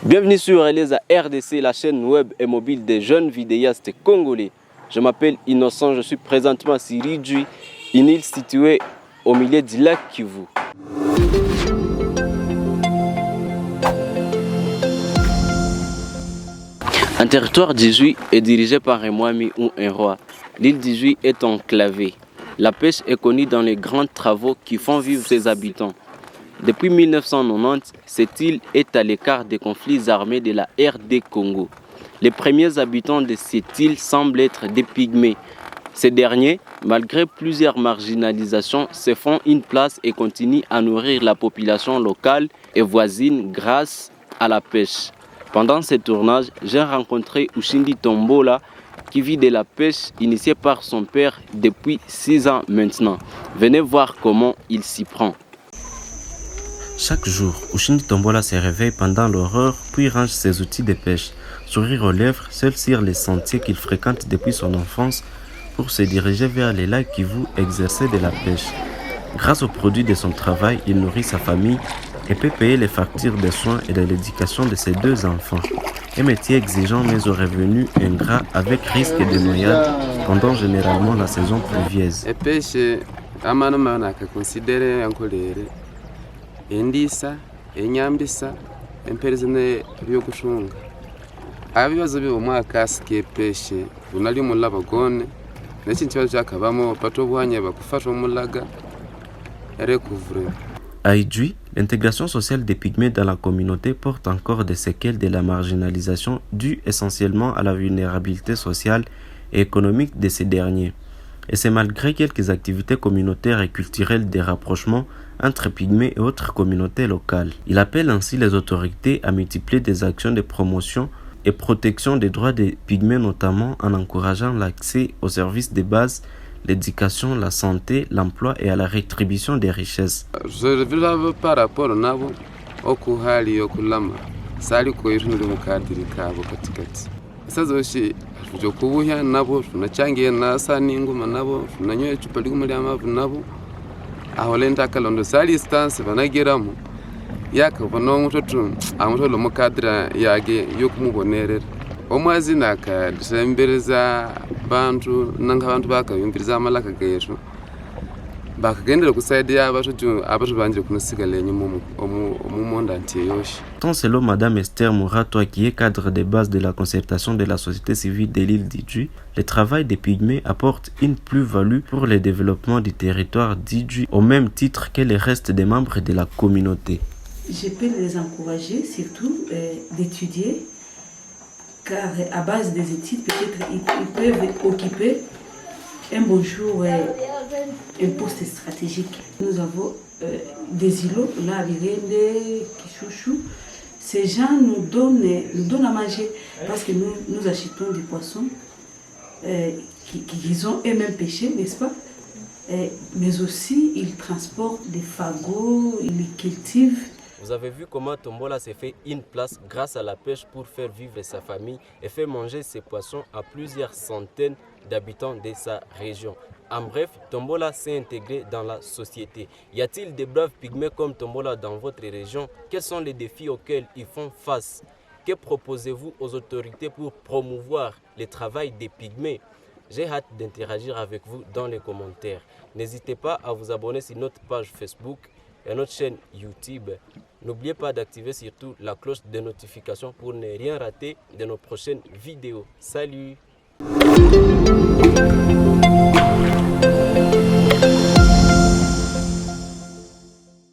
Bienvenue sur Eleza RDC, la chaîne web et mobile des jeunes vidéastes congolais. Je m'appelle Innocent, je suis présentement à Siridjui, une île située au milieu du lac Kivu. Un territoire d'Ijui est dirigé par un Mwami ou un roi. L'île d'Ijui est enclavée. La pêche est connue dans les grands travaux qui font vivre ses habitants. Depuis 1990, cette île est à l'écart des conflits armés de la RD Congo. Les premiers habitants de cette île semblent être des pygmées. Ces derniers, malgré plusieurs marginalisations, se font une place et continuent à nourrir la population locale et voisine grâce à la pêche. Pendant ce tournage, j'ai rencontré Ushindi Tombola qui vit de la pêche initiée par son père depuis 6 ans maintenant. Venez voir comment il s'y prend. Chaque jour, Ushindi Tombola se réveille pendant l'aurore puis range ses outils de pêche, sourire aux lèvres, seul sur les sentiers qu'il fréquente depuis son enfance pour se diriger vers les lacs Kivu exercer de la pêche. Grâce aux produits de son travail, il nourrit sa famille et peut payer les factures de soins et de l'éducation de ses 2 enfants. Un métier exigeant mais aux revenus ingrats avec risque de noyade pendant généralement la saison pluvieuse. Endisa, enyambisa, emperezene byokushunga. Abibazo byo mwaka skepeshe, unali mulaba gone, n'ekintu kibazo cyakabamo pato bwanya bakufasha omulaga recouvrer. À Ijui, l'intégration sociale des pygmées dans la communauté porte encore des séquelles de la marginalisation due essentiellement à la vulnérabilité sociale et économique de ces derniers. Et c'est malgré quelques activités communautaires et culturelles de rapprochement entre pygmées et autres communautés locales. Il appelle ainsi les autorités à multiplier des actions de promotion et protection des droits des pygmées, notamment en encourageant l'accès aux services de base, l'éducation, la santé, l'emploi et à la rétribution des richesses. Je par rapport à nabo okuhali yokulama sali koyirundu mukadiri kabo katikati. Sazoshi kubuya nabo tunachangiye nasa n'inguma nabo tunanyoye icupa ry'umuri amavu nabo aho lenta kalondo sali stance banagiramo yakabona umutoto amutolo mukadira yage yo kumubonerera omwazi naka disembereza bantu nanga bantu bakayumviriza amalaka gejo bakagendera ku side y'abatu banjire kunosigala enyuma omumonda ntiyoshi. Selon Madame Esther Mouratoa, qui est cadre de base de la concertation de la société civile de l'île d'Ijui, le travail des pygmées apporte une plus-value pour le développement du territoire d'Ijui au même titre que le reste des membres de la communauté. Je peux les encourager surtout d'étudier, car à base des études, peut-être ils peuvent occuper un beau jour un poste stratégique. Nous avons des îlots, là, Virende, Kishushu. Ces gens nous donnent à manger parce que nous achetons des poissons qu'ils ont eux-mêmes pêchés, n'est-ce pas? Mais aussi, ils transportent des fagots, ils les cultivent. Vous avez vu comment Tombola s'est fait une place grâce à la pêche pour faire vivre sa famille et faire manger ses poissons à plusieurs centaines d'habitants de sa région. En bref, Tombola s'est intégré dans la société. Y a-t-il des braves pygmées comme Tombola dans votre région? Quels sont les défis auxquels ils font face? Que proposez-vous aux autorités pour promouvoir le travail des pygmées? J'ai hâte d'interagir avec vous dans les commentaires. N'hésitez pas à vous abonner sur notre page Facebook et notre chaîne YouTube. N'oubliez pas d'activer surtout la cloche de notification pour ne rien rater de nos prochaines vidéos. Salut!